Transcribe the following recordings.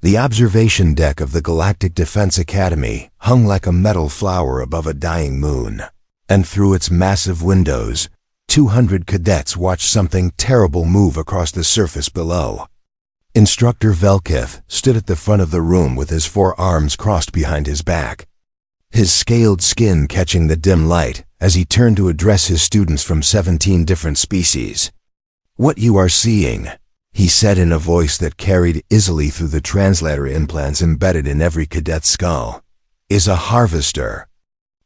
The observation deck of the Galactic Defense Academy hung like a metal flower above a dying moon, and through its massive windows, 200 cadets watched something terrible move across the surface below. Instructor Velkith stood at the front of the room with his 4 arms crossed behind his back, his scaled skin catching the dim light as he turned to address his students from 17 different species. "What you are seeing," he said in a voice that carried easily through the translator implants embedded in every cadet's skull, "is a harvester."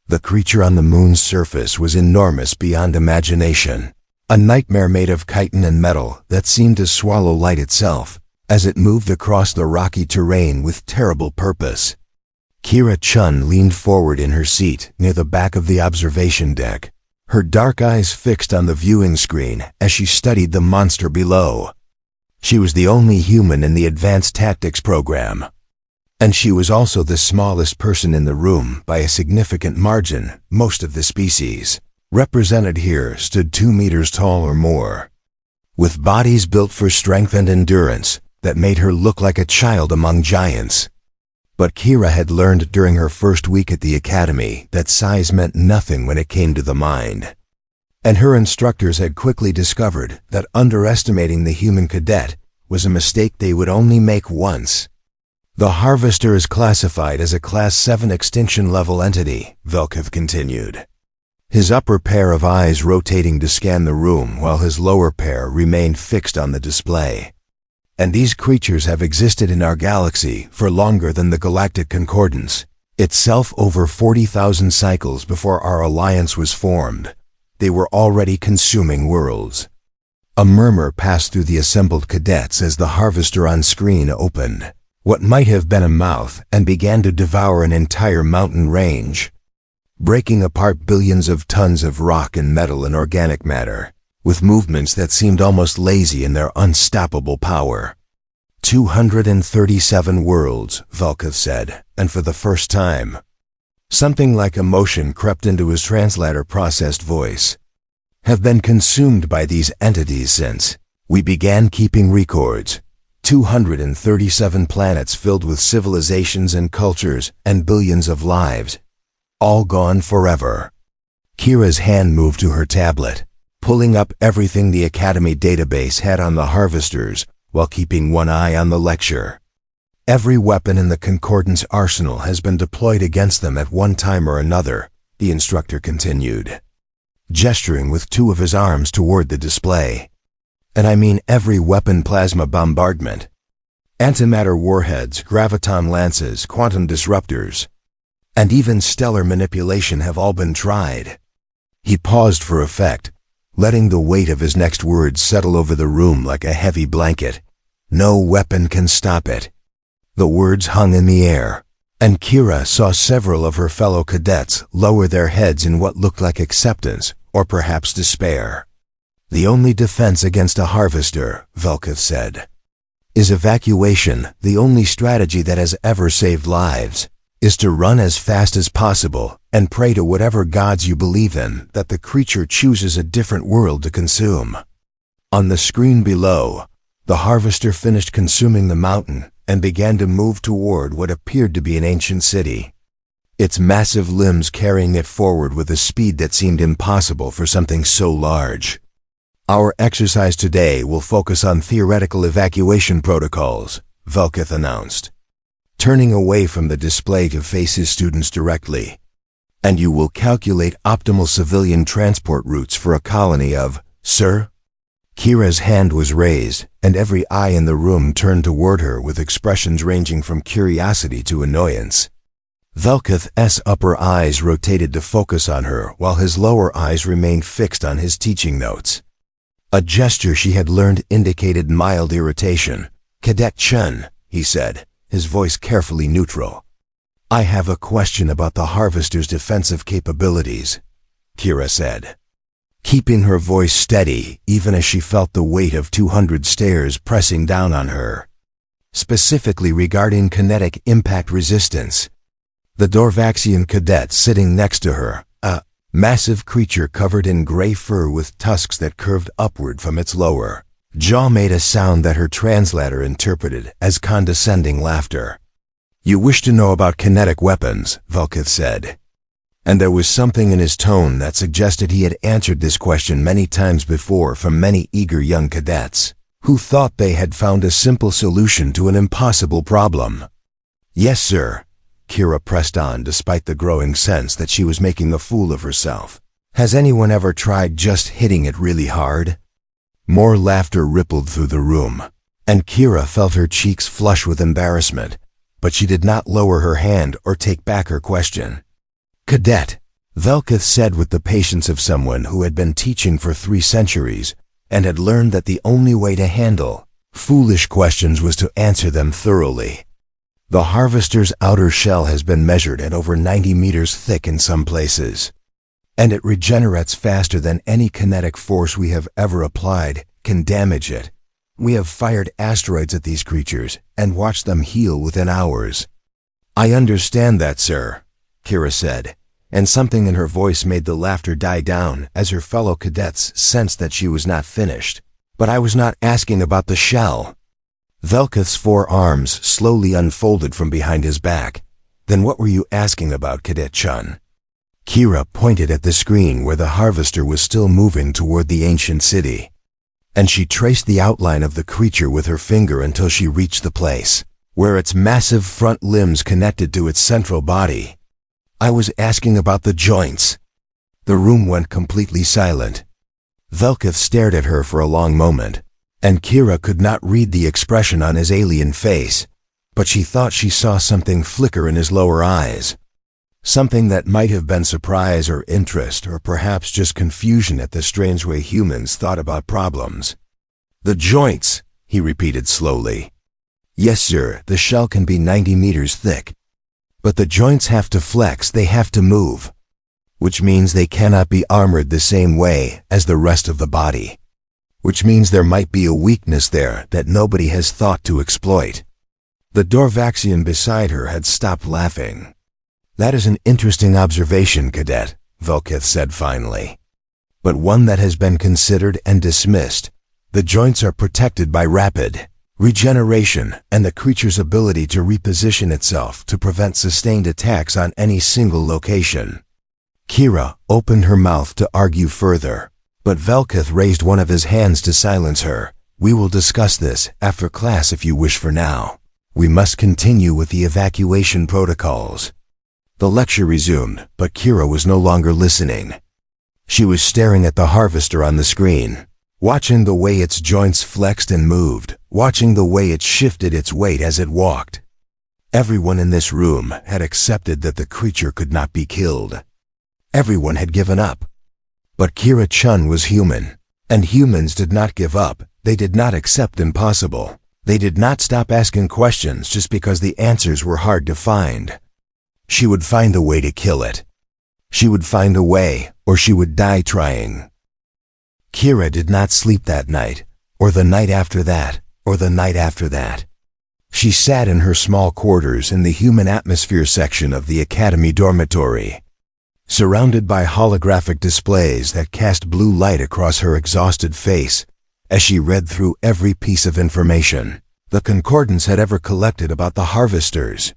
The creature on the moon's surface was enormous beyond imagination, a nightmare made of chitin and metal that seemed to swallow light itself as it moved across the rocky terrain with terrible purpose. Kira Chun leaned forward in her seat near the back of the observation deck, her dark eyes fixed on the viewing screen as she studied the monster below. She was the only human in the advanced tactics program, and she was also the smallest person in the room by a significant margin. Most of the species represented here stood 2 meters tall or more, with bodies built for strength and endurance that made her look like a child among giants. But Kira had learned during her first week at the academy that size meant nothing when it came to the mind. And her instructors had quickly discovered that underestimating the human cadet was a mistake they would only make once. "The Harvester is classified as a Class 7 extinction-level entity," Velkith continued, his upper pair of eyes rotating to scan the room while his lower pair remained fixed on the display. "And these creatures have existed in our galaxy for longer than the Galactic Concordance, itself over 40,000 cycles before our alliance was formed. They were already consuming worlds." A murmur passed through the assembled cadets as the harvester on screen opened what might have been a mouth and began to devour an entire mountain range, breaking apart billions of tons of rock and metal and organic matter, with movements that seemed almost lazy in their unstoppable power. 237 worlds, Velkith said, and for the first time, something like emotion crept into his translator-processed voice, have been consumed by these entities since we began keeping records. 237 planets filled with civilizations and cultures and billions of lives, all gone forever. Kira's hand moved to her tablet, pulling up everything the Academy database had on the harvesters while keeping one eye on the lecture. "Every weapon in the Concordance arsenal has been deployed against them at one time or another," the instructor continued, gesturing with 2 of his arms toward the display. "And I mean every weapon: plasma bombardment, antimatter warheads, graviton lances, quantum disruptors, and even stellar manipulation have all been tried." He paused for effect, letting the weight of his next words settle over the room like a heavy blanket. "No weapon can stop it." The words hung in the air, and Kira saw several of her fellow cadets lower their heads in what looked like acceptance or perhaps despair. "The only defense against a harvester," Velkith said, "is evacuation. The only strategy that has ever saved lives is to run as fast as possible and pray to whatever gods you believe in that the creature chooses a different world to consume." On the screen below, the harvester finished consuming the mountain and began to move toward what appeared to be an ancient city, its massive limbs carrying it forward with a speed that seemed impossible for something so large. "Our exercise today will focus on theoretical evacuation protocols," Velkith announced, turning away from the display to face his students directly. "And you will calculate optimal civilian transport routes for a colony of..." "Sir?" Kira's hand was raised, and every eye in the room turned toward her with expressions ranging from curiosity to annoyance. Velkith's upper eyes rotated to focus on her while his lower eyes remained fixed on his teaching notes. A gesture she had learned indicated mild irritation. "Cadet Chun," he said, his voice carefully neutral, "I have a question about the harvester's defensive capabilities," Kira said, keeping her voice steady even as she felt the weight of 200 stares pressing down on her. "Specifically regarding kinetic impact resistance." The Dorvaxian cadet sitting next to her, massive creature covered in gray fur with tusks that curved upward from its lower, Jaw made a sound that her translator interpreted as condescending laughter. "You wish to know about kinetic weapons," Velkith said. And there was something in his tone that suggested he had answered this question many times before from many eager young cadets, who thought they had found a simple solution to an impossible problem. "Yes, sir." Kira pressed on despite the growing sense that she was making a fool of herself. "Has anyone ever tried just hitting it really hard?" More laughter rippled through the room, and Kira felt her cheeks flush with embarrassment, but she did not lower her hand or take back her question. "Cadet," Velkith said with the patience of someone who had been teaching for 3 centuries and had learned that the only way to handle foolish questions was to answer them thoroughly. "The harvester's outer shell has been measured at over 90 meters thick in some places, and it regenerates faster than any kinetic force we have ever applied can damage it. We have fired asteroids at these creatures and watched them heal within hours." "I understand that, sir," Kira said, and something in her voice made the laughter die down as her fellow cadets sensed that she was not finished. "But I was not asking about the shell." Velkith's 4 arms slowly unfolded from behind his back. "Then what were you asking about, Cadet Chun?" Kira pointed at the screen where the harvester was still moving toward the ancient city, and she traced the outline of the creature with her finger until she reached the place where its massive front limbs connected to its central body. "I was asking about the joints." The room went completely silent. Velkith stared at her for a long moment, and Kira could not read the expression on his alien face, but she thought she saw something flicker in his lower eyes. Something that might have been surprise or interest, or perhaps just confusion at the strange way humans thought about problems. "The joints," he repeated slowly. "Yes, sir, the shell can be 90 meters thick. But the joints have to flex, they have to move, which means they cannot be armored the same way as the rest of the body, which means there might be a weakness there that nobody has thought to exploit." The Dorvaxian beside her had stopped laughing. "That is an interesting observation, Cadet," Velkith said finally, "but one that has been considered and dismissed. The joints are protected by rapid regeneration and the creature's ability to reposition itself to prevent sustained attacks on any single location." Kira opened her mouth to argue further, but Velkith raised one of his hands to silence her. "We will discuss this after class if you wish. For now, we must continue with the evacuation protocols." The lecture resumed, but Kira was no longer listening. She was staring at the harvester on the screen, watching the way its joints flexed and moved, watching the way it shifted its weight as it walked. Everyone in this room had accepted that the creature could not be killed. Everyone had given up. But Kira Chun was human, and humans did not give up. They did not accept impossible. They did not stop asking questions just because the answers were hard to find. She would find a way to kill it. She would find a way, or she would die trying. Kira did not sleep that night, or the night after that, or the night after that. She sat in her small quarters in the human atmosphere section of the academy dormitory, surrounded by holographic displays that cast blue light across her exhausted face as she read through every piece of information the concordance had ever collected about the harvesters.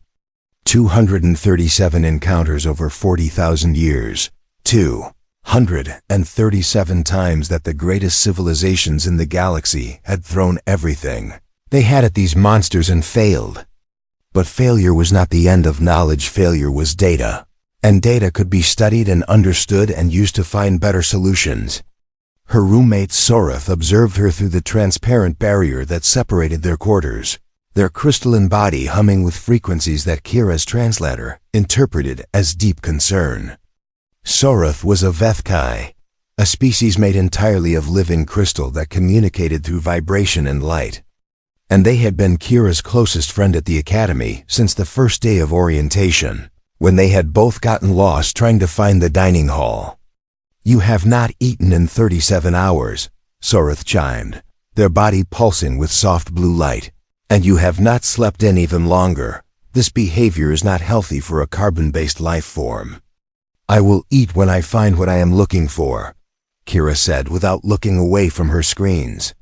237 encounters over 40,000 years. 237 times that the greatest civilizations in the galaxy had thrown everything they had at these monsters and failed. But failure was not the end of knowledge. Failure was data, and data could be studied and understood and used to find better solutions. Her roommate Sorath observed her through the transparent barrier that separated their quarters, their crystalline body humming with frequencies that Kira's translator interpreted as deep concern. Sorath was a Vethkai, a species made entirely of living crystal that communicated through vibration and light. And they had been Kira's closest friend at the academy since the first day of orientation, when they had both gotten lost trying to find the dining hall. "You have not eaten in 37 hours, Sorath chimed, their body pulsing with soft blue light. "And you have not slept in even longer. This behavior is not healthy for a carbon-based life form." "I will eat when I find what I am looking for," Kira said without looking away from her screens.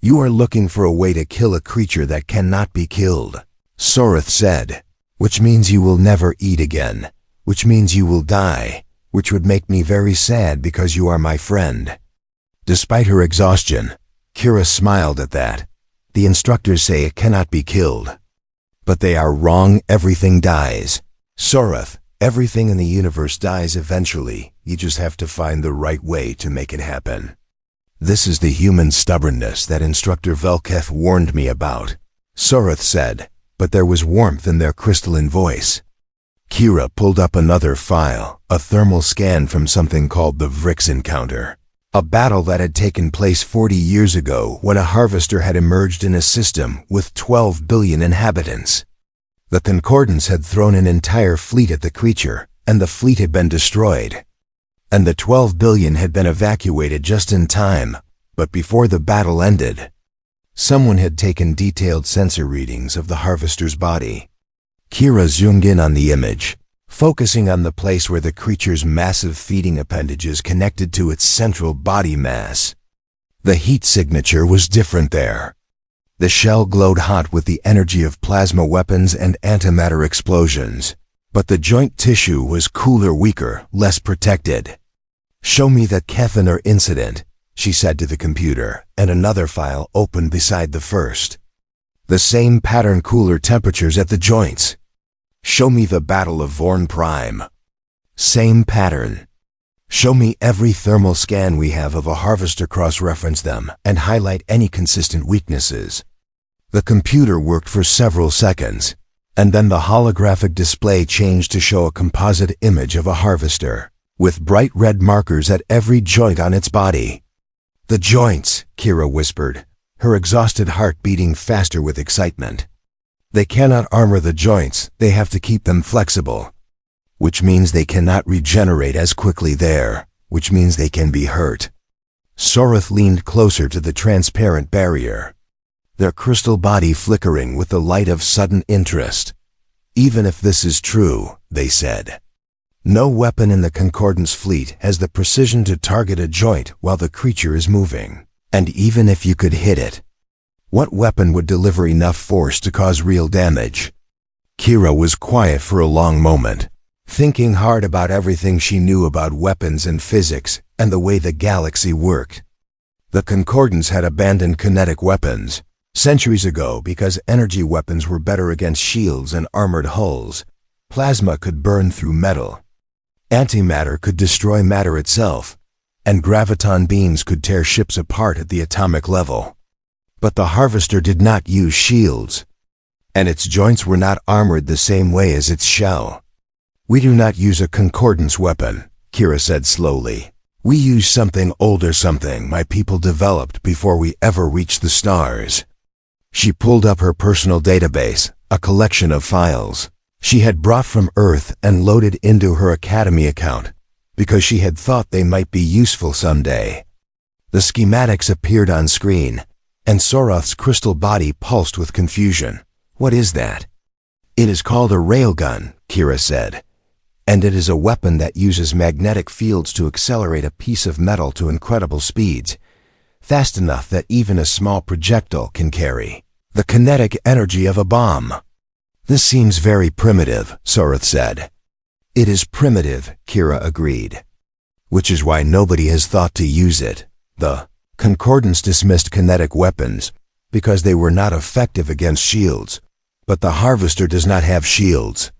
You are looking for a way to kill a creature that cannot be killed, Soreth said, which means you will never eat again, which means you will die, which would make me very sad because you are my friend. Despite her exhaustion, Kira smiled at that. The instructors say it cannot be killed. But they are wrong. Everything dies. Soreth, everything in the universe dies eventually. You just have to find the right way to make it happen. This is the human stubbornness that Instructor Velketh warned me about, Soreth said, but there was warmth in their crystalline voice. Kira pulled up another file, a thermal scan from something called the Vrix encounter, a battle that had taken place 40 years ago when a harvester had emerged in a system with 12 billion inhabitants. The Concordance had thrown an entire fleet at the creature, and the fleet had been destroyed. And the 12 billion had been evacuated just in time, but before the battle ended, someone had taken detailed sensor readings of the harvester's body. Kira zoomed in on the image, focusing on the place where the creature's massive feeding appendages connected to its central body mass. The heat signature was different there. The shell glowed hot with the energy of plasma weapons and antimatter explosions, but the joint tissue was cooler, weaker, less protected. Show me that Kethaner incident, she said to the computer, and another file opened beside the first. The same pattern, cooler temperatures at the joints. Show me the Battle of Vorn Prime. Same pattern. Show me every thermal scan we have of a harvester, cross-reference them, and highlight any consistent weaknesses. The computer worked for several seconds, and then the holographic display changed to show a composite image of a harvester, with bright red markers at every joint on its body. The joints, Kira whispered, her exhausted heart beating faster with excitement. They cannot armor the joints, they have to keep them flexible. Which means they cannot regenerate as quickly there, which means they can be hurt. Soreth leaned closer to the transparent barrier, their crystal body flickering with the light of sudden interest. Even if this is true, they said, no weapon in the Concordance fleet has the precision to target a joint while the creature is moving. And even if you could hit it, what weapon would deliver enough force to cause real damage? Kira was quiet for a long moment, thinking hard about everything she knew about weapons and physics and the way the galaxy worked. The Concordance had abandoned kinetic weapons centuries ago because energy weapons were better against shields and armored hulls. Plasma could burn through metal. Antimatter could destroy matter itself, and graviton beams could tear ships apart at the atomic level. But the harvester did not use shields, and its joints were not armored the same way as its shell. We do not use a Concordance weapon, Kira said slowly. We use something older, something my people developed before we ever reached the stars. She pulled up her personal database, a collection of files she had brought from Earth and loaded into her Academy account, because she had thought they might be useful someday. The schematics appeared on screen, and Soreth's crystal body pulsed with confusion. What is that? It is called a railgun, Kira said, and it is a weapon that uses magnetic fields to accelerate a piece of metal to incredible speeds, fast enough that even a small projectile can carry the kinetic energy of a bomb. This seems very primitive, Soreth said. It is primitive, Kira agreed, which is why nobody has thought to use it. The Concordance dismissed kinetic weapons because they were not effective against shields, but the harvester does not have shields.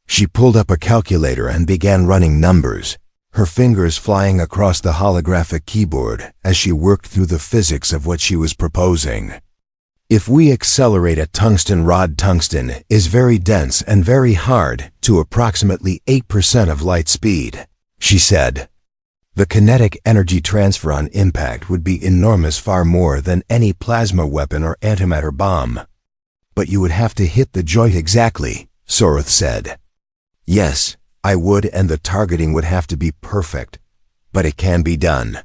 She pulled up a calculator and began running numbers, her fingers flying across the holographic keyboard as she worked through the physics of what she was proposing. If we accelerate a tungsten rod, tungsten is very dense and very hard to approximately 8% of light speed, she said. The kinetic energy transfer on impact would be enormous, far more than any plasma weapon or antimatter bomb. But you would have to hit the joint exactly, Soreth said. Yes, I would, and the targeting would have to be perfect, but it can be done.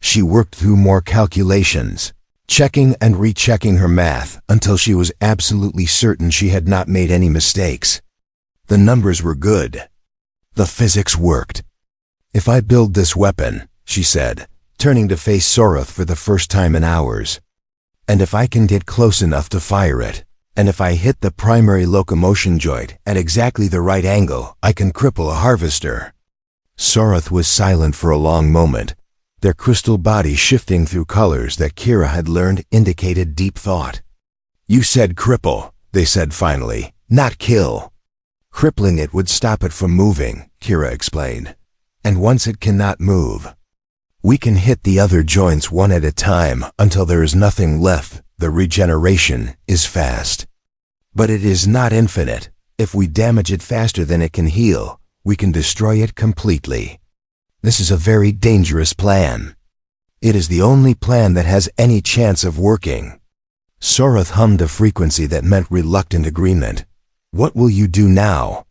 She worked through more calculations, checking and rechecking her math until she was absolutely certain she had not made any mistakes. The numbers were good. The physics worked. If I build this weapon, she said, turning to face Soreth for the first time in hours, And if I can get close enough to fire it, and if I hit the primary locomotion joint at exactly the right angle, I can cripple a harvester." Soroth was silent for a long moment, their crystal body shifting through colors that Kira had learned indicated deep thought. "You said cripple," they said finally, "not kill." "Crippling it would stop it from moving," Kira explained. "And once it cannot move, we can hit the other joints one at a time until there is nothing left. The regeneration is fast. But it is not infinite. If we damage it faster than it can heal, we can destroy it completely. This is a very dangerous plan. It is the only plan that has any chance of working." Soroth hummed a frequency that meant reluctant agreement. "What will you do now?"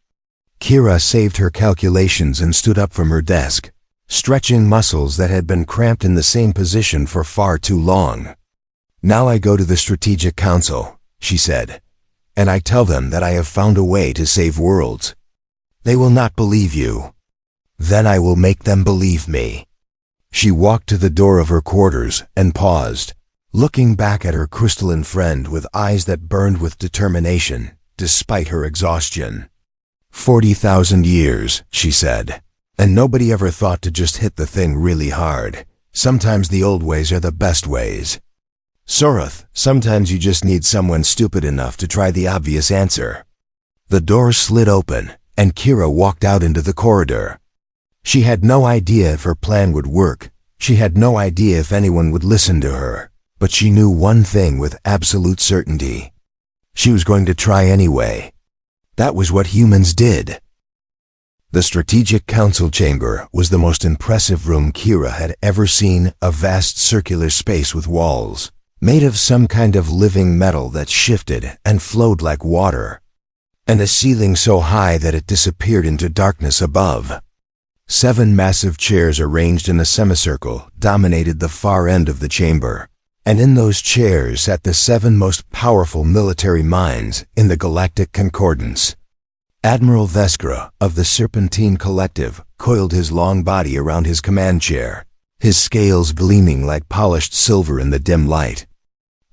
Kira saved her calculations and stood up from her desk, stretching muscles that had been cramped in the same position for far too long. "Now I go to the Strategic Council," she said, "and I tell them that I have found a way to save worlds. They will not believe you. Then I will make them believe me." She walked to the door of her quarters and paused, looking back at her crystalline friend with eyes that burned with determination, despite her exhaustion. 40,000 years, she said, and nobody ever thought to just hit the thing really hard. Sometimes the old ways are the best ways. Soroth, sometimes you just need someone stupid enough to try the obvious answer. The door slid open, and Kira walked out into the corridor. She had no idea if her plan would work. She had no idea if anyone would listen to her. But she knew one thing with absolute certainty. She was going to try anyway. That was what humans did. The Strategic Council chamber was the most impressive room Kira had ever seen, a vast circular space with walls, made of some kind of living metal that shifted and flowed like water, and a ceiling so high that it disappeared into darkness above. 7 massive chairs arranged in a semicircle dominated the far end of the chamber, and in those chairs sat the 7 most powerful military minds in the Galactic Concordance. Admiral Veskra of the Serpentine Collective coiled his long body around his command chair, his scales gleaming like polished silver in the dim light.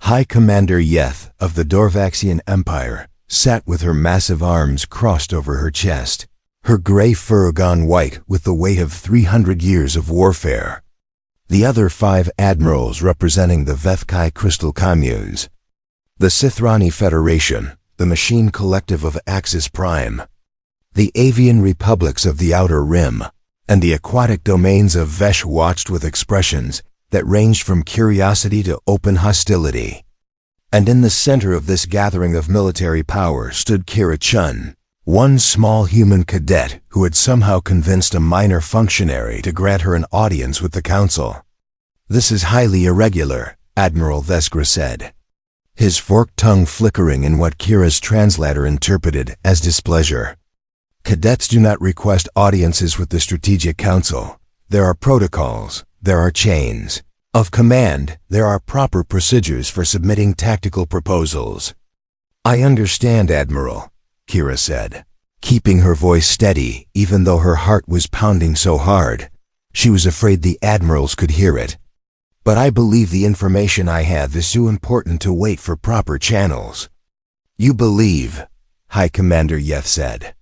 High Commander Yeth of the Dorvaxian Empire sat with her massive arms crossed over her chest, her gray fur gone white with the weight of 300 years of warfare. The other 5 admirals representing the Vethkai Crystal Communes, the Sithrani Federation, the Machine Collective of Axis Prime, the Avian Republics of the Outer Rim, and the aquatic domains of Vesh watched with expressions that ranged from curiosity to open hostility. And in the center of this gathering of military power stood Kira Chun, one small human cadet who had somehow convinced a minor functionary to grant her an audience with the council. "This is highly irregular," Admiral Veskra said, his forked tongue flickering in what Kira's translator interpreted as displeasure. "Cadets do not request audiences with the Strategic Council. There are protocols, there are chains of command, there are proper procedures for submitting tactical proposals." "I understand, Admiral," Kira said, keeping her voice steady even though her heart was pounding so hard. She was afraid the admirals could hear it. "But I believe the information I have is too important to wait for proper channels." "You believe," High Commander Yeth said,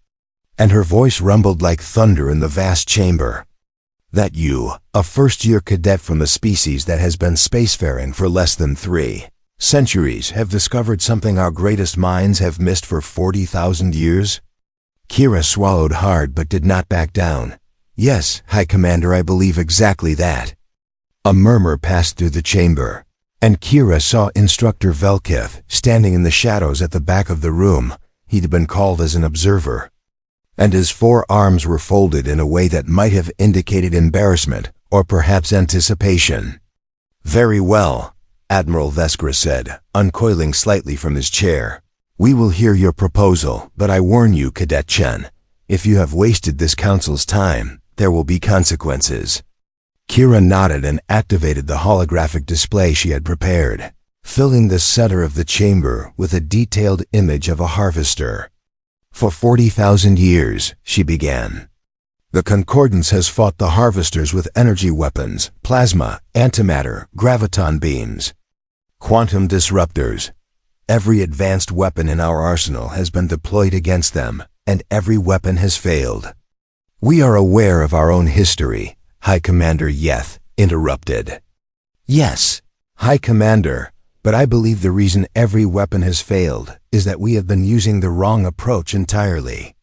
and her voice rumbled like thunder in the vast chamber, "that you, a first-year cadet from a species that has been spacefaring for less than 3 centuries, have discovered something our greatest minds have missed for 40,000 years? Kira swallowed hard but did not back down. "Yes, High Commander, I believe exactly that." A murmur passed through the chamber, and Kira saw Instructor Velkith standing in the shadows at the back of the room. He'd been called as an observer, and his 4 arms were folded in a way that might have indicated embarrassment or perhaps anticipation. "Very well," Admiral Veskra said, uncoiling slightly from his chair. "We will hear your proposal, but I warn you, Cadet Chen, if you have wasted this council's time, there will be consequences." Kira nodded and activated the holographic display she had prepared, filling the center of the chamber with a detailed image of a harvester. "For 40,000 years, she began, the Concordance has fought the harvesters with energy weapons, plasma, antimatter, graviton beams. Quantum disruptors. Every advanced weapon in our arsenal has been deployed against them, and every weapon has failed. We are aware of our own history, High Commander Yeth interrupted. Yes, High Commander, but I believe the reason every weapon has failed is that we have been using the wrong approach entirely.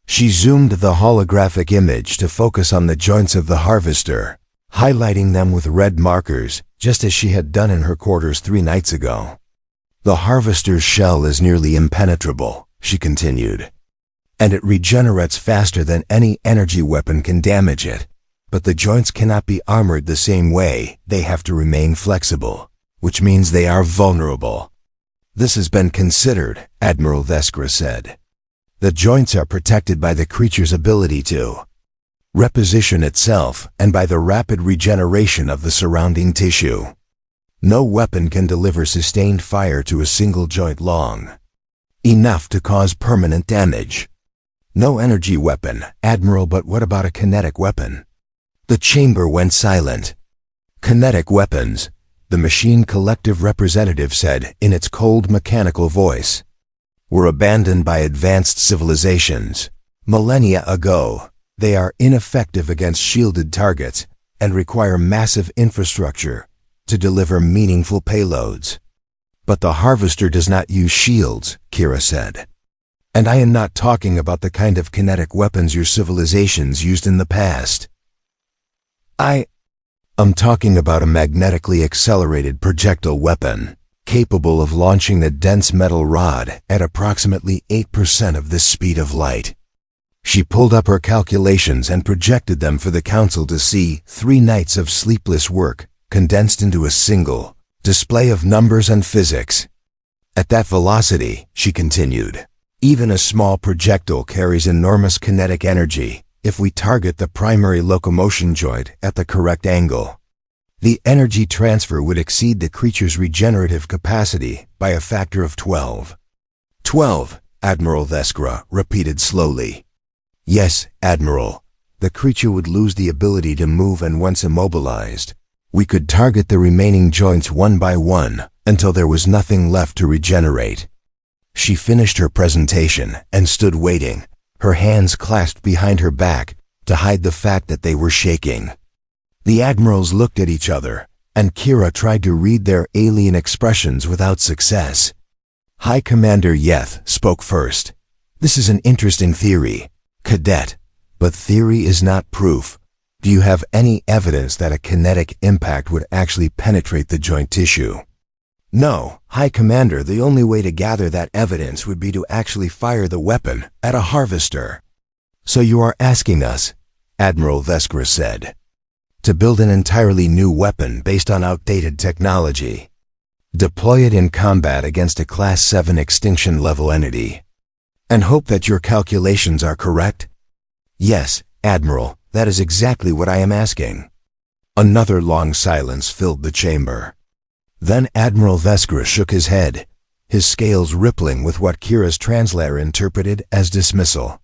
She zoomed the holographic image to focus on the joints of the harvester, highlighting them with red markers, just as she had done in her quarters 3 nights ago. The harvester's shell is nearly impenetrable, she continued, and it regenerates faster than any energy weapon can damage it. But the joints cannot be armored the same way, they have to remain flexible, which means they are vulnerable. This has been considered, Admiral Veskra said. The joints are protected by the creature's ability to reposition itself and by the rapid regeneration of the surrounding tissue. No weapon can deliver sustained fire to a single joint long enough to cause permanent damage. No energy weapon, Admiral, but what about a kinetic weapon? The chamber went silent. Kinetic weapons, the machine collective representative said in its cold mechanical voice, were abandoned by advanced civilizations millennia ago. They are ineffective against shielded targets and require massive infrastructure to deliver meaningful payloads. But the harvester does not use shields, Kira said. And I am not talking about the kind of kinetic weapons your civilizations used in the past. I'm talking about a magnetically accelerated projectile weapon, capable of launching a dense metal rod at approximately 8% of the speed of light. She pulled up her calculations and projected them for the council to see. 3 nights of sleepless work, condensed into a single display of numbers and physics. At that velocity, she continued, even a small projectile carries enormous kinetic energy. If we target the primary locomotion joint at the correct angle, the energy transfer would exceed the creature's regenerative capacity by a factor of 12. 12, Admiral Veskra repeated slowly. Yes, Admiral. The creature would lose the ability to move, and once immobilized, we could target the remaining joints one by one until there was nothing left to regenerate. She finished her presentation and stood waiting, her hands clasped behind her back to hide the fact that they were shaking. The admirals looked at each other, and Kira tried to read their alien expressions without success. High Commander Yeth spoke first. This is an interesting theory, Cadet, but theory is not proof. Do you have any evidence that a kinetic impact would actually penetrate the joint tissue? No, High Commander, the only way to gather that evidence would be to actually fire the weapon at a harvester. So you are asking us, Admiral Veskra said, to build an entirely new weapon based on outdated technology. Deploy it in combat against a Class 7 extinction-level entity, and hope that your calculations are correct? Yes, Admiral, that is exactly what I am asking. Another long silence filled the chamber. Then Admiral Veskra shook his head, his scales rippling with what Kira's translator interpreted as dismissal.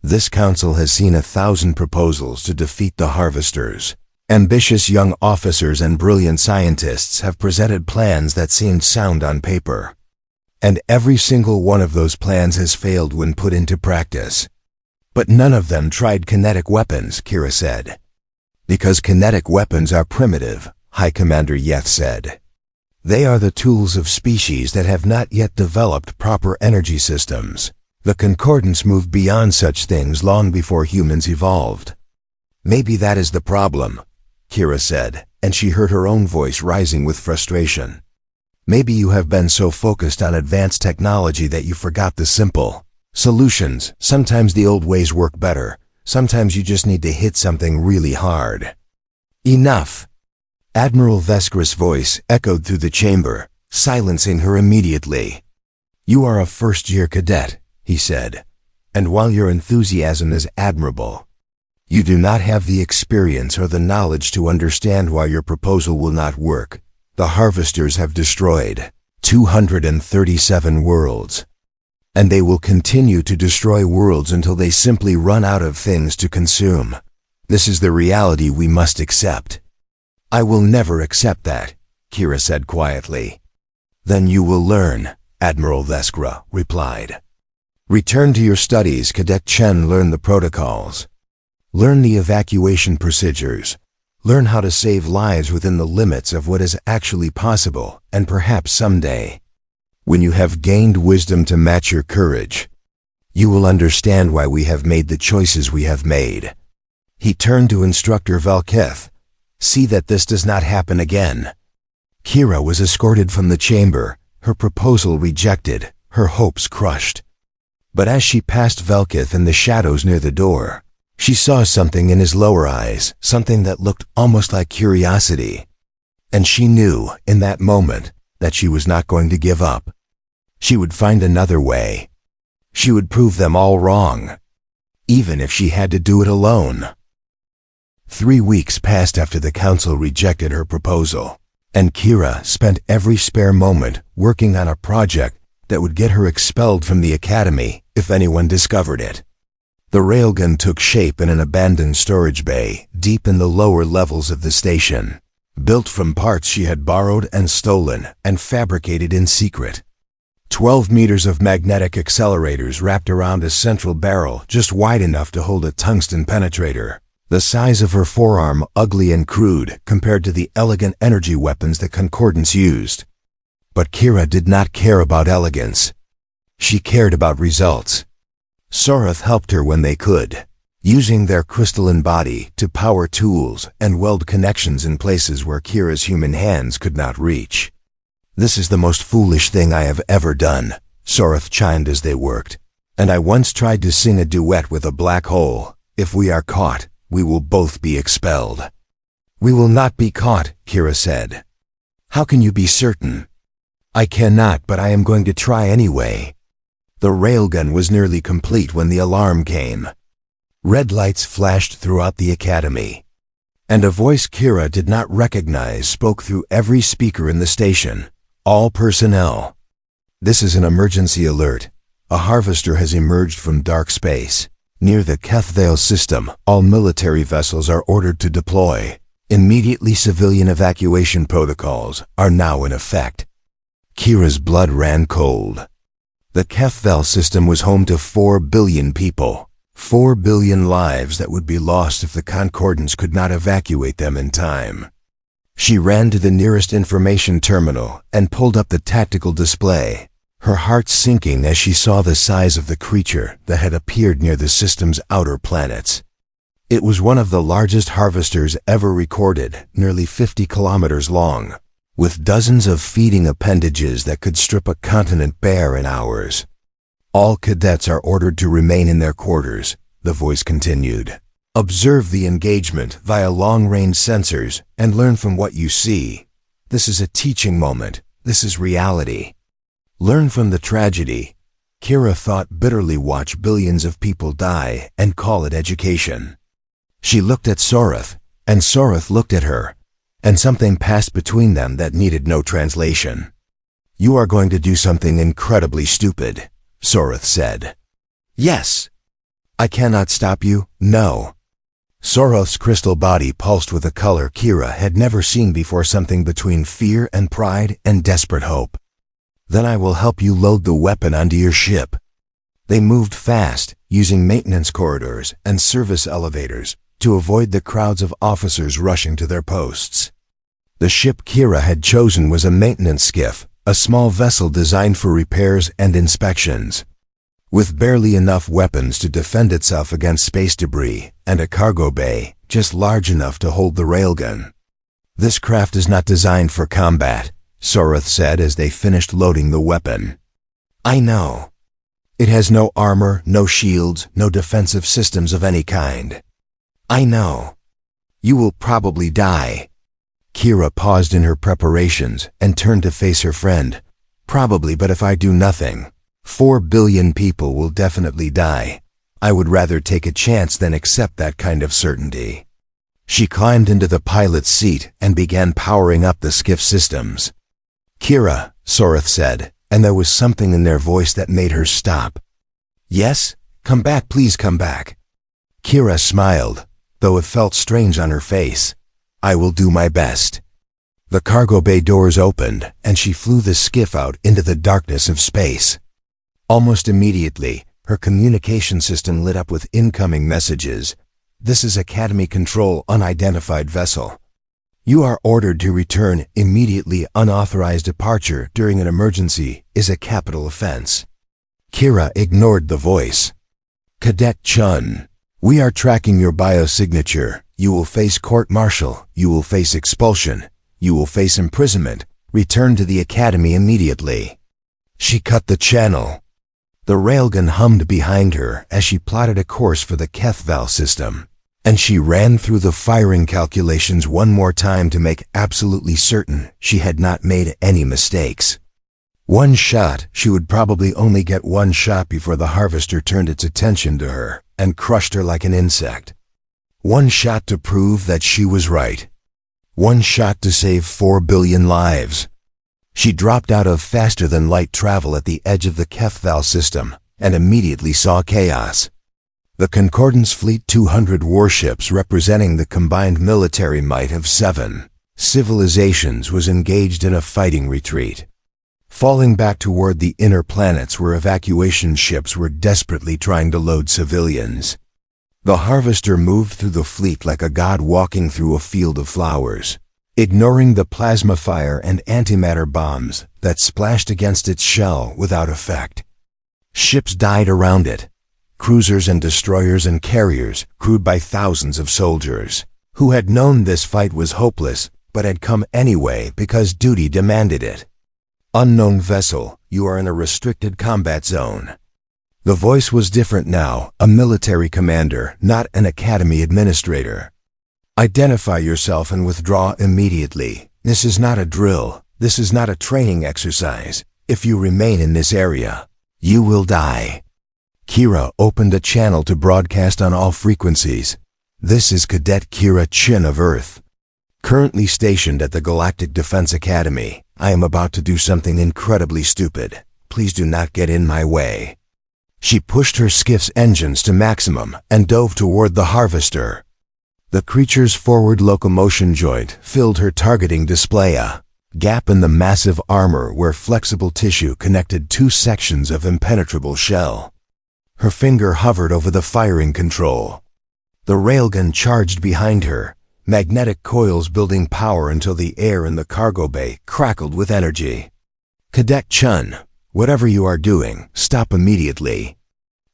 This council has seen 1,000 proposals to defeat the harvesters. Ambitious young officers and brilliant scientists have presented plans that seemed sound on paper. And every single one of those plans has failed when put into practice. But none of them tried kinetic weapons, Kira said. Because kinetic weapons are primitive, High Commander Yeth said. They are the tools of species that have not yet developed proper energy systems. The Concordance moved beyond such things long before humans evolved. Maybe that is the problem, Kira said, and she heard her own voice rising with frustration. Maybe you have been so focused on advanced technology that you forgot the simple solutions. Sometimes the old ways work better. Sometimes you just need to hit something really hard. Enough! Admiral Veskra's voice echoed through the chamber, silencing her immediately. You are a first-year cadet, he said, and while your enthusiasm is admirable, you do not have the experience or the knowledge to understand why your proposal will not work. The harvesters have destroyed 237 worlds, and they will continue to destroy worlds until they simply run out of things to consume. This is the reality we must accept. I will never accept that, Kira said quietly. Then you will learn, Admiral Veskra replied. Return to your studies, Cadet Chen. Learn the protocols. Learn the evacuation procedures. Learn how to save lives within the limits of what is actually possible, and perhaps someday, when you have gained wisdom to match your courage, you will understand why we have made the choices we have made. He turned to Instructor Valketh. See that this does not happen again. Kira was escorted from the chamber, her proposal rejected, her hopes crushed. But as she passed Velkith in the shadows near the door, she saw something in his lower eyes, something that looked almost like curiosity. And she knew, in that moment, that she was not going to give up. She would find another way. She would prove them all wrong, even if she had to do it alone. 3 weeks passed after the council rejected her proposal, and Kira spent every spare moment working on a project that would get her expelled from the academy if anyone discovered it. The railgun took shape in an abandoned storage bay deep in the lower levels of the station, built from parts she had borrowed and stolen and fabricated in secret. 12 meters of magnetic accelerators wrapped around a central barrel just wide enough to hold a tungsten penetrator, the size of her forearm, ugly and crude compared to the elegant energy weapons that Concordance used. But Kira did not care about elegance. She cared about results. Sorath helped her when they could, using their crystalline body to power tools and weld connections in places where Kira's human hands could not reach. This is the most foolish thing I have ever done, Sorath chimed as they worked. And I once tried to sing a duet with a black hole. If we are caught, we will both be expelled. We will not be caught, Kira said. How can you be certain? I cannot, but I am going to try anyway. The railgun was nearly complete when the alarm came. Red lights flashed throughout the academy, and a voice Kira did not recognize spoke through every speaker in the station. All personnel. This is an emergency alert. A harvester has emerged from dark space. Near the Kethvale system, all military vessels are ordered to deploy. Immediately civilian evacuation protocols are now in effect. Kira's blood ran cold. The Kethvale system was home to 4 billion people. 4 billion lives that would be lost if the Concordance could not evacuate them in time. She ran to the nearest information terminal and pulled up the tactical display, her heart sinking as she saw the size of the creature that had appeared near the system's outer planets. It was one of the largest harvesters ever recorded, nearly 50 kilometers long, with dozens of feeding appendages that could strip a continent bare in hours. All cadets are ordered to remain in their quarters, the voice continued. Observe the engagement via long-range sensors and learn from what you see. This is a teaching moment. This is reality. Learn from the tragedy. Kira thought bitterly watch billions of people die and call it education. She looked at Sorath, and Sorath looked at her, and something passed between them that needed no translation. You are going to do something incredibly stupid, Sorath said. Yes. I cannot stop you, no. Sorath's crystal body pulsed with a color Kira had never seen before, something between fear and pride and desperate hope. Then I will help you load the weapon onto your ship. They moved fast, using maintenance corridors and service elevators to avoid the crowds of officers rushing to their posts. The ship Kira had chosen was a maintenance skiff, a small vessel designed for repairs and inspections. With barely enough weapons to defend itself against space debris, and a cargo bay just large enough to hold the railgun. This craft is not designed for combat, Sorath said as they finished loading the weapon. I know. It has no armor, no shields, no defensive systems of any kind. I know. You will probably die. Kira paused in her preparations and turned to face her friend. Probably, but if I do nothing, 4 billion people will definitely die. I would rather take a chance than accept that kind of certainty. She climbed into the pilot's seat and began powering up the skiff systems. Kira, Sorath said, and there was something in their voice that made her stop. Yes? Come back, please come back. Kira smiled, though it felt strange on her face. I will do my best. The cargo bay doors opened, and she flew the skiff out into the darkness of space. Almost immediately, her communication system lit up with incoming messages. "This is Academy Control, unidentified vessel. You are ordered to return immediately. Unauthorized departure during an emergency is a capital offense." Kira ignored the voice. "Cadet Chun, we are tracking your biosignature. You will face court-martial. You will face expulsion. You will face imprisonment. Return to the Academy immediately." She cut the channel. The railgun hummed behind her as she plotted a course for the HFY system, and she ran through the firing calculations one more time to make absolutely certain she had not made any mistakes. One shot, she would probably only get one shot before the harvester turned its attention to her and crushed her like an insect. One shot to prove that she was right. One shot to save 4 billion lives. She dropped out of faster-than-light travel at the edge of the HFY system and immediately saw chaos. The Concordance Fleet 200 warships representing the combined military might of 7 civilizations was engaged in a fighting retreat. Falling back toward the inner planets where evacuation ships were desperately trying to load civilians. The harvester moved through the fleet like a god walking through a field of flowers, ignoring the plasma fire and antimatter bombs that splashed against its shell without effect. Ships died around it. Cruisers and destroyers and carriers, crewed by thousands of soldiers, who had known this fight was hopeless, but had come anyway because duty demanded it. "Unknown vessel, you are in a restricted combat zone." The voice was different now, a military commander, not an academy administrator. "Identify yourself and withdraw immediately. This is not a drill. This is not a training exercise. If you remain in this area, you will die." Kira opened a channel to broadcast on all frequencies. "This is Cadet Kira Chin of Earth. Currently stationed at the Galactic Defense Academy. I am about to do something incredibly stupid. Please do not get in my way." She pushed her skiff's engines to maximum and dove toward the harvester. The creature's forward locomotion joint filled her targeting display, a gap in the massive armor where flexible tissue connected 2 sections of impenetrable shell. Her finger hovered over the firing control. The railgun charged behind her, magnetic coils building power until the air in the cargo bay crackled with energy. "Cadet Chun, whatever you are doing, stop immediately."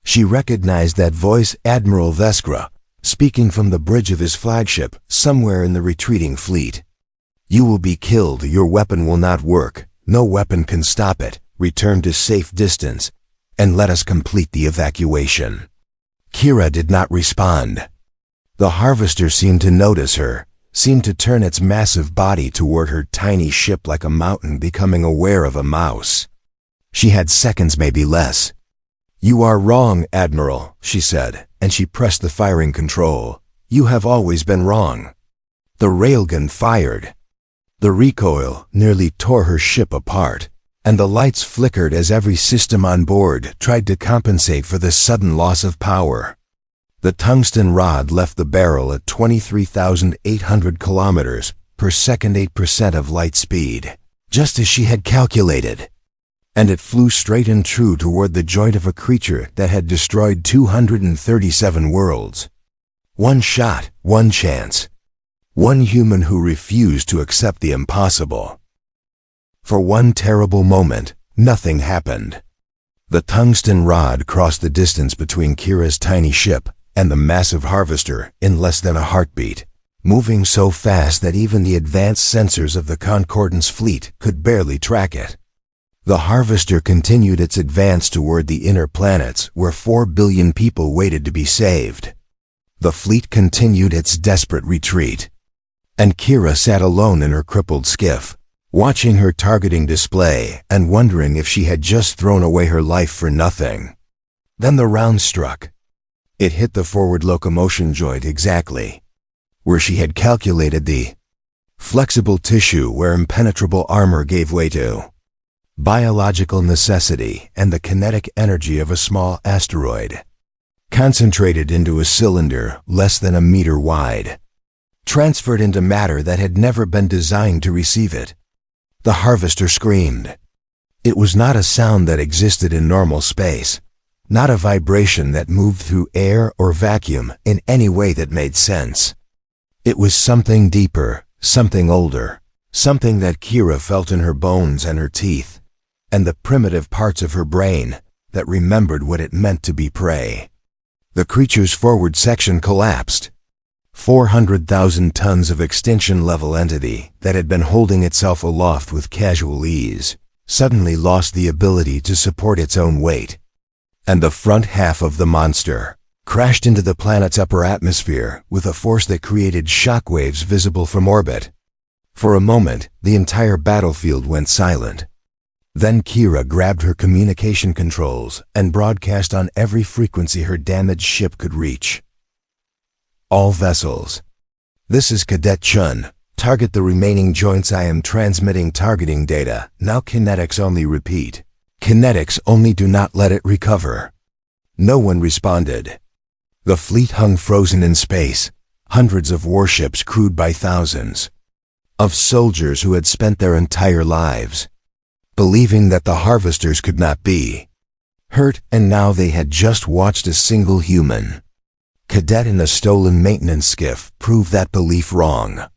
She recognized that voice, Admiral Veskra, speaking from the bridge of his flagship somewhere in the retreating fleet. "You will be killed. Your weapon will not work. No weapon can stop it. Return to safe distance, and let us complete the evacuation." Kira did not respond. The harvester seemed to notice her, seemed to turn its massive body toward her tiny ship like a mountain becoming aware of a mouse. She had seconds, maybe less. "You are wrong, Admiral," she said, and she pressed the firing control. "You have always been wrong." The railgun fired. The recoil nearly tore her ship apart, and the lights flickered as every system on board tried to compensate for the sudden loss of power. The tungsten rod left the barrel at 23,800 kilometers per second, 8% of light speed, just as she had calculated. And it flew straight and true toward the joint of a creature that had destroyed 237 worlds. One shot, one chance. One human who refused to accept the impossible. For one terrible moment, nothing happened. The tungsten rod crossed the distance between Kira's tiny ship and the massive harvester in less than a heartbeat, moving so fast that even the advanced sensors of the Concordance fleet could barely track it. The harvester continued its advance toward the inner planets where 4 billion people waited to be saved. The fleet continued its desperate retreat, and Kira sat alone in her crippled skiff, watching her targeting display and wondering if she had just thrown away her life for nothing. Then the round struck. It hit the forward locomotion joint exactly where she had calculated the flexible tissue where impenetrable armor gave way to biological necessity and the kinetic energy of a small asteroid, concentrated into a cylinder less than a meter wide. transferred into matter that had never been designed to receive it. The harvester screamed. It was not a sound that existed in normal space, not a vibration that moved through air or vacuum in any way that made sense. It was something deeper, something older, something that Kira felt in her bones and her teeth, and the primitive parts of her brain that remembered what it meant to be prey. The creature's forward section collapsed. 400,000 tons of extinction-level entity that had been holding itself aloft with casual ease suddenly lost the ability to support its own weight, and the front half of the monster crashed into the planet's upper atmosphere with a force that created shockwaves visible from orbit. For a moment, the entire battlefield went silent. Then Kira grabbed her communication controls and broadcast on every frequency her damaged ship could reach. All vessels. This is Cadet Chun. Target the remaining joints. I am transmitting targeting data. Now kinetics only. Repeat. Kinetics only. Do not let it recover. No one responded. The fleet hung frozen in space, hundreds of warships crewed by thousands of soldiers who had spent their entire lives believing that the harvesters could not be hurt, and now they had just watched a single human cadet in a stolen maintenance skiff prove that belief wrong.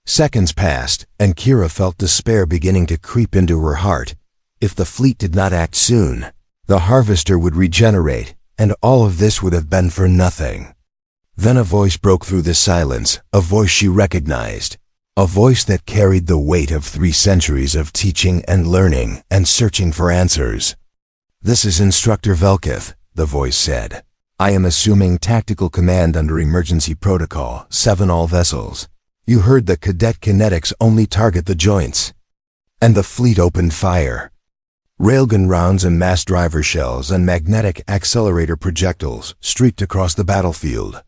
Seconds passed, and Kira felt despair beginning to creep into her heart. If the fleet did not act soon, the harvester would regenerate, and all of this would have been for nothing. Then a voice broke through the silence, a voice she recognized, a voice that carried the weight of 3 centuries of teaching and learning and searching for answers. This is Instructor Velkith, the voice said. I am assuming tactical command under emergency protocol 7 all vessels. You heard the cadet kinetics only. Target the joints. And the fleet opened fire. Railgun rounds and mass driver shells and magnetic accelerator projectiles streaked across the battlefield.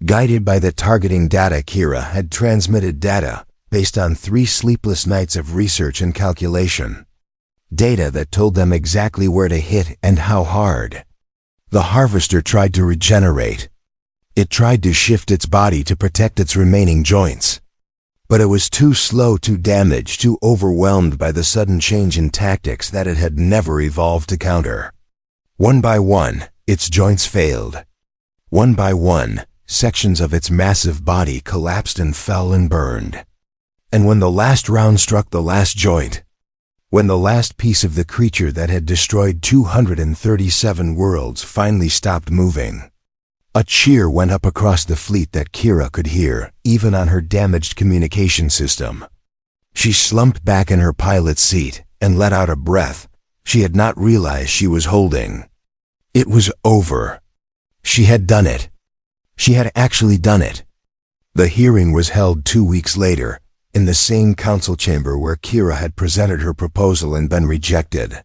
Guided by the targeting data, Kira had transmitted data based on 3 sleepless nights of research and calculation. Data that told them exactly where to hit and how hard. The harvester tried to regenerate. It tried to shift its body to protect its remaining joints. But it was too slow, too damaged, too overwhelmed by the sudden change in tactics that it had never evolved to counter. One by one, its joints failed. One by one, sections of its massive body collapsed and fell and burned. And when the last round struck the last joint, when the last piece of the creature that had destroyed 237 worlds finally stopped moving, a cheer went up across the fleet that Kira could hear, even on her damaged communication system. She slumped back in her pilot's seat and let out a breath she had not realized she was holding. It was over. She had done it. She had actually done it. The hearing was held 2 weeks later, in the same council chamber where Kira had presented her proposal and been rejected.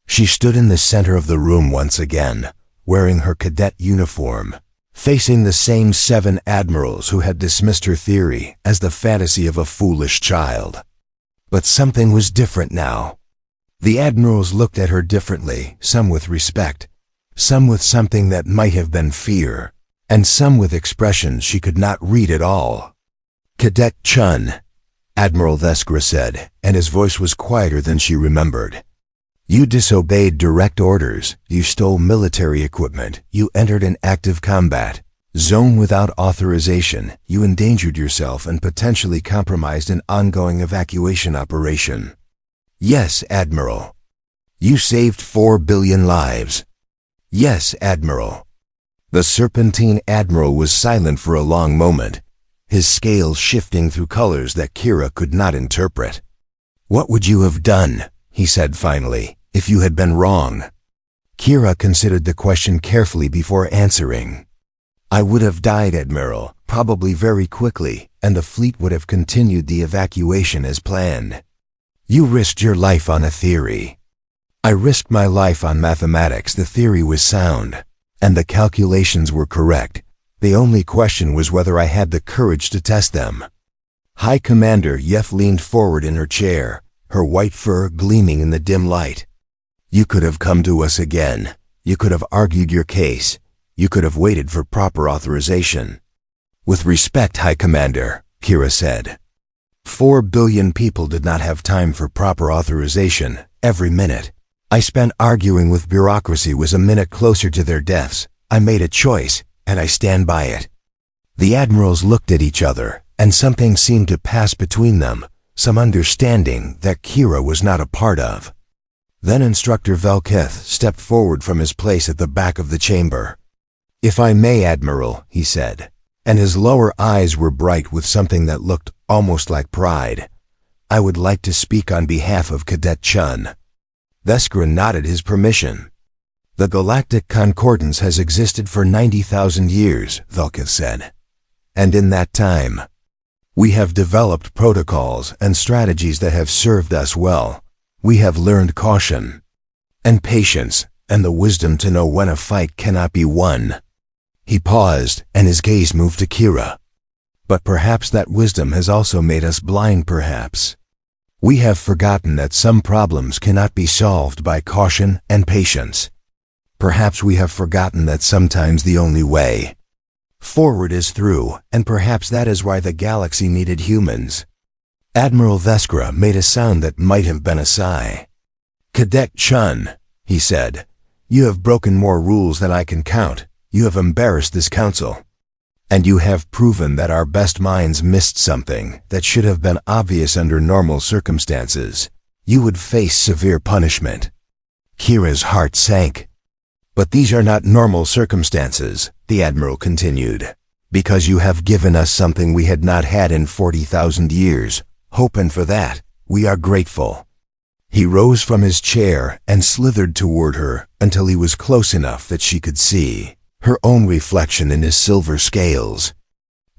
She stood in the center of the room once again, wearing her cadet uniform, facing the same 7 admirals who had dismissed her theory as the fantasy of a foolish child. But something was different now. The admirals looked at her differently, some with respect, some with something that might have been fear, and some with expressions she could not read at all. Cadet Chun, Admiral Theskra said, and his voice was quieter than she remembered. You disobeyed direct orders, you stole military equipment, you entered an active combat zone without authorization, you endangered yourself and potentially compromised an ongoing evacuation operation. Yes, Admiral. You saved 4 billion lives. Yes, Admiral. The Serpentine Admiral was silent for a long moment, his scales shifting through colors that Kira could not interpret. What would you have done, he said finally, if you had been wrong? Kira considered the question carefully before answering. I would have died, Admiral, probably very quickly, and the fleet would have continued the evacuation as planned. You risked your life on a theory. I risked my life on mathematics. The theory was sound, and the calculations were correct. The only question was whether I had the courage to test them. High Commander Yef leaned forward in her chair, her white fur gleaming in the dim light. You could have come to us again. You could have argued your case. You could have waited for proper authorization. With respect, High Commander, Kira said. 4 billion people did not have time for proper authorization. Every minute I spent arguing with bureaucracy was a minute closer to their deaths. I made a choice, and I stand by it. The admirals looked at each other, and something seemed to pass between them, some understanding that Kira was not a part of. Then Instructor Velketh stepped forward from his place at the back of the chamber. "If I may, Admiral," he said, and his lower eyes were bright with something that looked almost like pride. "I would like to speak on behalf of Cadet Chun." Veskra nodded his permission. "The Galactic Concordance has existed for 90,000 years, Velketh said. And in that time, we have developed protocols and strategies that have served us well. We have learned caution and patience and the wisdom to know when a fight cannot be won." He paused, and his gaze moved to Kira. "But perhaps that wisdom has also made us blind, perhaps. We have forgotten that some problems cannot be solved by caution and patience. Perhaps we have forgotten that sometimes the only way forward is through, and perhaps that is why the galaxy needed humans." Admiral Veskra made a sound that might have been a sigh. "Cadet Chun," he said, "you have broken more rules than I can count. You have embarrassed this council. And you have proven that our best minds missed something that should have been obvious under normal circumstances. You would face severe punishment." Kira's heart sank. "But these are not normal circumstances," the Admiral continued, "because you have given us something we had not had in 40,000 years, hope, and for that, we are grateful." He rose from his chair and slithered toward her until he was close enough that she could see her own reflection in his silver scales.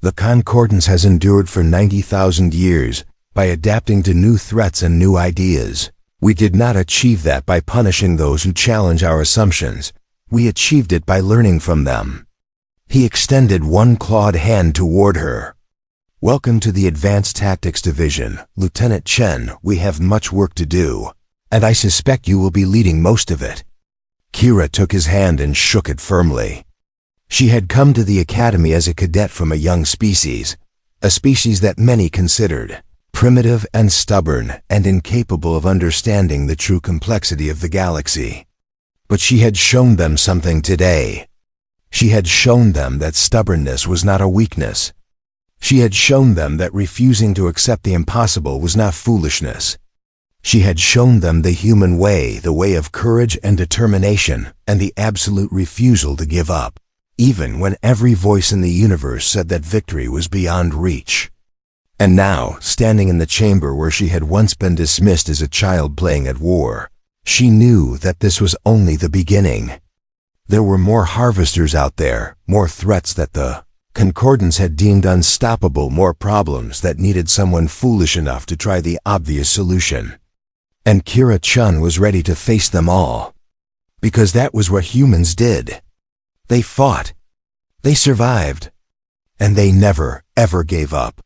"The Concordance has endured for 90,000 years by adapting to new threats and new ideas. We did not achieve that by punishing those who challenge our assumptions. We achieved it by learning from them." He extended one clawed hand toward her. "Welcome to the Advanced Tactics Division, Lieutenant Chen. We have much work to do, and I suspect you will be leading most of it." Kira took his hand and shook it firmly. She had come to the academy as a cadet from a young species, a species that many considered primitive and stubborn and incapable of understanding the true complexity of the galaxy. But she had shown them something today. She had shown them that stubbornness was not a weakness. She had shown them that refusing to accept the impossible was not foolishness. She had shown them the human way, the way of courage and determination, and the absolute refusal to give up, even when every voice in the universe said that victory was beyond reach. And now, standing in the chamber where she had once been dismissed as a child playing at war, she knew that this was only the beginning. There were more harvesters out there, more threats that the Concordance had deemed unstoppable, more problems that needed someone foolish enough to try the obvious solution. And Kira Chun was ready to face them all. Because that was what humans did. They fought. They survived. And they never, ever gave up.